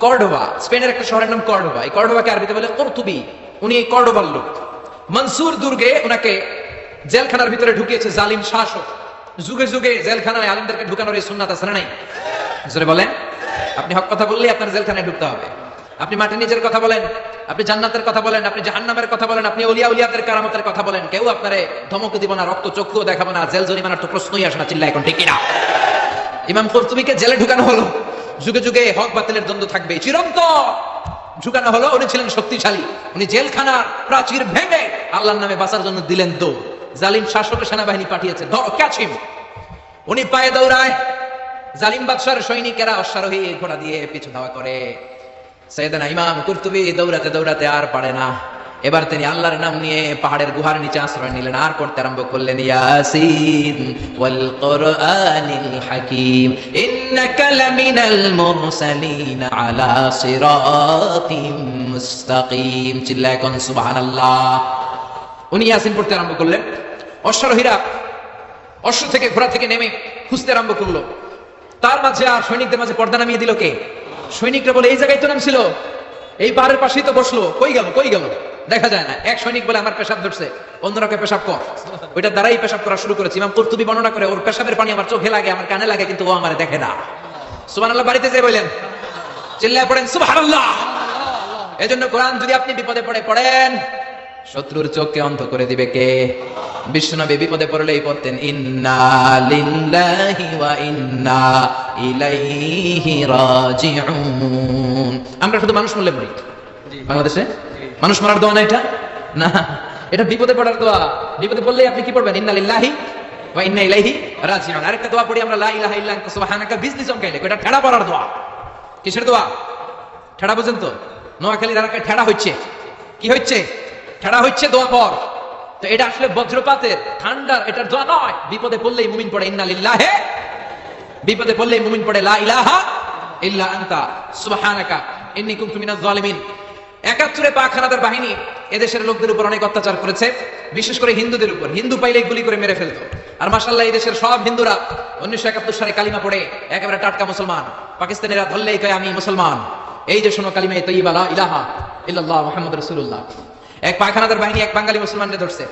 Cordoba, স্পেনের একটা শহরের নাম কর্ডোবা। এই কর্ডোবাকে আরবিতে বলে কুরতুবি। উনি এই কর্ডোবার লোক। মনসুর দুর্গে ওনাকে জেলখানার ভিতরে ঢুকিয়েছে জালিম শাসক। যুগে যুগে জেলখানায় আলেমদেরকে ঢুকানোর এই সুন্নাত আছে না নাই? জোরে বলেন। আপনি হক কথা বললেই আপনার জেলখানায় ঢুকতে হবে। আপনি মাটি নিচের কথা বলেন, আপনি জান্নাতের কথা বলেন, আপনি জাহান্নামের কথা বলেন, আপনি ওলিয়া উলিয়াদের কারামতের কথা বলেন, কেউ আপনারে ধমক দিব না, রক্ত চক্ষুও দেখাবো না, জেল জরিমানার তো প্রশ্নই আসে না। চিল্লা এখন ঠিক কিনা? ইমাম কুরতুবীকে জেলে ঢুকানো হলো। যুগে যুগে হক বাতিলের দ্বন্দ্ব থাকবে, চিরন্তন ঢুকানো হলো। উনি ছিলেন শক্তিশালী। উনি জেলখানার প্রাচীর ভেঙে আল্লাহর নামে বাঁচার জন্য দিলেন দৌড়। জালিম শাসক সেনাবাহিনী পাঠিয়েছে, ধরো ক্যাচ হিম। উনি পায়ে দৌড়ায়, জালিম বাদশার সৈনিকেরা অশ্বারোহী ঘোড়া দিয়ে পিছু ধাওয়া করে। সাইয়েদনা ইমাম কুরতুবী দৌড়াতে দৌড়াতে আর পারে না। এবার তিনি আল্লাহর নাম নিয়ে পাহাড়ের গুহার নিচে আশ্রয় নিলেন, আর পড়তে আরম্ভ করলেন, ইয়াসিন ওয়াল কুরআনিল হাকীম ইন্নাকা লামিনাল মুরসালিন আলা সিরাতিম মুস্তাকিম। চিল্লায় কোন সুবহানাল্লাহ। উনি ইয়াসিন পড়তে আরম্ভ করলেন। অশ্বারোহীরা অশ্ব থেকে ঘোড়া থেকে নেমে খুঁজতে আরম্ভ করলো। তার মাঝে আর সৈনিকদের মাঝে পর্দা নামিয়ে দিল কে? সৈনিকরা বলে, এই জায়গায় তো নাম ছিল, এই পাহাড়ের পাশেই তো বসলো, কই গেল কই গেল, দেখা যায় না। এক সৈনিক বলে, আমার পেশাব ধরছে, অন্যরাকে পেশাব কর। ওইটার দ্বারাই পেশাব করা শুরু করেছে। ইমাম কুরতুবী বর্ণনা করে, ওর পেশাবের পানি আমার চোখে লাগে, আমার কানে লাগে, কিন্তু ও আমারে দেখে না। সুবহানাল্লাহ। বাড়িতে যে বলেন, চিল্লায় পড়েন সুবহানাল্লাহ। এজন্য কোরআন যদি আপনি বিপদে পড়েন, শত্রুর চোখকে অন্ধ করে দিবে কে? বিশ্বনবী বিপদে পড়লেই পড়তেন, ইন্না লিল্লাহি ওয়া ইন্না ইলাইহি রাজিউন। আমরা শুধু মানুষ মরলে পড়ি বাংলাদেশে। মানুষ মারার দোয়া না এটা, না, এটা বিপদে পড়ার দোয়া। বিপদে পড়লেই আপনি কি পড়বেন? ইন্না লিল্লাহি ওয়া ইন্না ইলাইহি রাজিউন। আরেকটা দোয়া পড়ি আমরা, লা ইলাহা ইল্লা আনতা সুবহানাকা, বিজলি চমকাইলে। এটা ঠেড়া পড়ার দোয়া। কিসের দোয়া? ঠেড়া বুঝেন তো? নোয়াখালীর এলাকায় ঠেড়া হচ্ছে। কি হচ্ছে? ঠেড়া হচ্ছে দোয়া পর। তো এটা আসলে বজ্রপাতের ঠান্ডার এটার দোয়া নয়। বিপদে পড়লেই মুমিন পড়ে ইন্না লিল্লাহি, বিপদে পড়লেই মুমিন পড়ে লা ইলাহা ইল্লা আনতা সুবহানাকা ইন্নী কুনতু মিনাজ জালিমিন। ৭১ পাক হানাদার বাহিনী এদেশের লোকদের উপর অনেক অত্যাচার করেছে, বিশেষ করে হিন্দুদের উপর। হিন্দু পাইলে গুলি করে মেরে ফেলতো। আর মাশাআল্লাহ এই দেশের সব হিন্দুরা ১৯৭১ সালে কালিমা পড়ে একেবারে টাটকা মুসলমান। পাকিস্তানিরা ধরলেই কয় আমি মুসলমান। এই যে শোনো কালিমা তাইয়্যিবা লা ইলাহা ইল্লাল্লাহ মুহাম্মাদুর রাসূলুল্লাহ। এক পাক হানাদার বাহিনী এক বাঙালি মুসলমানকে ধরছে।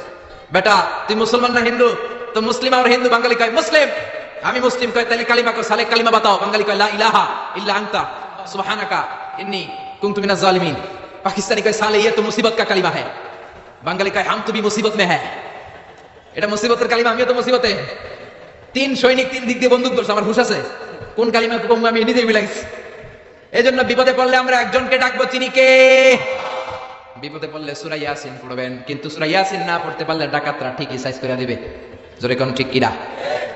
বেটা তুই মুসলমান না হিন্দু? তো মুসলিম আর হিন্দু। বাঙালি কয় মুসলিম। আমি মুসলিম। কয় তাহলে কালিমা কর, সালে কালিমা বাতাও। বাঙালি কয় লা ইলাহা ইল্লা আনতা সুবহানাকা ইন্নী কুনতু মিনাজ জালিমিন। পাকিস্তানি কয় সালে ये तो मुसीबत का कलिमा है। বাঙালি কয় हम तो भी मुसीबत में है। এটা মুসিবতের কালিমা, আমিও তো মুসিবতে। ৩ সৈনিক ৩ দিক দিয়ে বন্দুক ধরছে। আমার হুঁশ আছে কোন কালিমা কোন আমি নিজেই মিলাইছি। এজন্য বিপদে পড়লে আমরা একজনকে ডাকবো, তিনি কে? বিপদে পড়লে সূরা ইয়াসিন পড়বেন। কিন্তু সূরা ইয়াসিন না পড়তে পারলে ডাকাতরা ঠিকই সাইজ করে দিবে। জোরে কোন ঠিক কিনা?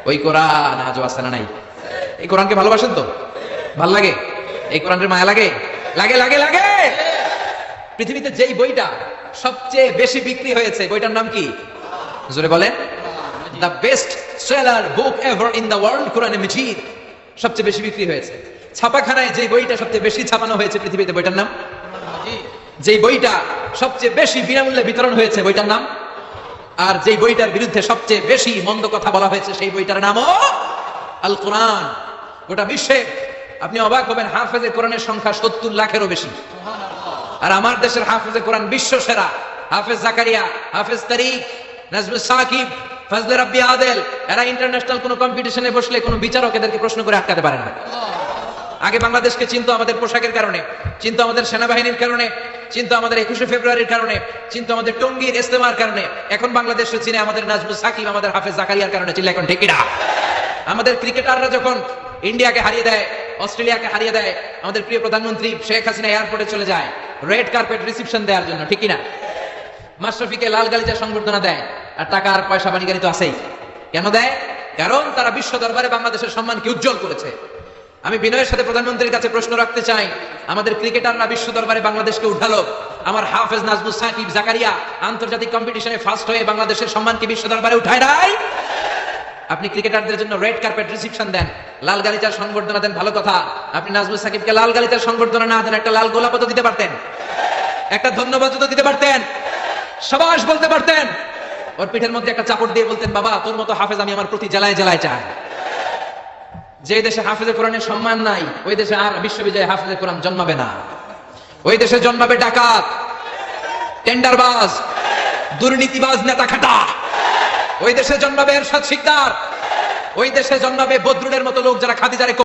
ওই কোরআন আজও আছে না নাই? এই কোরআনকে ভালোবাসেন তো? ভাল লাগে? এই কোরআনের মায়া লাগে? লাগে লাগে লাগে। পৃথিবীতে যেই বইটা সবচেয়ে বেশি বিক্রি হয়েছে বইটার নাম কি? জোরে বলেন। The best seller book ever in the world, কোরআনে মাজিদ সবচেয়ে বেশি বিক্রি হয়েছে। ছাপাখানায় যে বইটা সবচেয়ে বেশি ছাপানো হয়েছে পৃথিবীতে, বইটার নাম? যেই বইটা সবচেয়ে বেশি বিনামূল্যে বিতরণ হয়েছে, বইটার নাম? আর যেই বইটার বিরুদ্ধে সবচেয়ে বেশি মন্দ কথা বলা হয়েছে, সেই বইটার নামও আল কোরআন। গোটা বিশ্বে আপনি অবাক হবেন, হাফেজে কোরআনের সংখ্যা ৭০ লাখেরও বেশি। আর আমার দেশের হাফেজে কোরআন বিশ্ব সেরা। হাফেজ জাকারিয়া, হাফেজ তারিক, নাজমুস সাকিব, ফজলে রাব্বি আদেল, এরা ইন্টারন্যাশনাল কোন কম্পিটিশনে বসলে কোন বিচারক এদেরকে প্রশ্ন করে আটকাতে পারে না। আগে বাংলাদেশকে চিনতো আমাদের পোশাকের কারণে, চিনতো আমাদের সেনাবাহিনীর কারণে, চিনতো আমাদের ২১শে ফেব্রুয়ারির কারণে, চিনতো আমাদের টঙ্গীর ইস্তেমার কারণে। এখন বাংলাদেশে চিনে আমাদের নাজমুস সাকিব, আমাদের হাফেজ জাকারিয়ার কারণে। চিল্লা এখন ঠিক কিনা? আমাদের ক্রিকেটাররা যখন ইন্ডিয়াকে হারিয়ে দেয়, অস্ট্রেলিয়াকে হারিয়ে দেয়, আমাদের প্রিয় প্রধানমন্ত্রী শেখ হাসিনা এয়ারপোর্টে চলে যায় রেড কার্পেট রিসেপশন দেওয়ার জন্য, ঠিক কিনা? মাশরাফিকে লাল গালিচা সংবর্ধনা দেয়। আর টাকা আর পয়সা বাণিজ্য তো আছেই। কেন দেয়? কারণ তারা বিশ্ব দরবারে বাংলাদেশের সম্মানকে উজ্জ্বল করেছে। আমি বিনয়ের সাথে প্রধানমন্ত্রীর কাছে প্রশ্ন রাখতে চাই, আমাদের ক্রিকেটাররা বিশ্ব দরবারে বাংলাদেশকে উঠালো, আমার হাফেজ নাজমুস সাকিব জাকারিয়া আন্তর্জাতিক কম্পিটিশনে ফার্স্ট হয়ে বাংলাদেশের সম্মানকে বিশ্ব দরবারে উঠায় নাই? আপনি ক্রিকেটারদের জন্য রেড কার্পেট রিসেপশন দেন, লাল গালিচার সংবর্ধনা দেন, ভালো কথা। আপনি নাজমুস সাকিবকে লাল গালিচার সংবর্ধনা না দেন, একটা লাল গোলাপও তো দিতে পারতেন, একটা ধন্যবাদ তো দিতে পারতেন, সাবাস বলতে পারতেন। ওর পিঠের মধ্যে একটা চাপড় দিয়ে বলতেন, বাবা তোর মতো হাফেজ আমি আমার প্রতি জেলায় জেলায় চাই। যে দেশে হাফেজে কোরআনের সম্মান নাই, ওই দেশে আর বিশ্ববিদ্যালয়ে হাফেজে কোরআন জন্মাবে না। ওই দেশে জন্মাবে ডাকাত, টেন্ডারবাজ, দুর্নীতিবাজ, নেতা খাটা। ওই দেশে জন্মাবে এরশাদ শিকদার, ওই দেশে জন্মাবে বদরুলের মতো লোক যারা খাদিজারে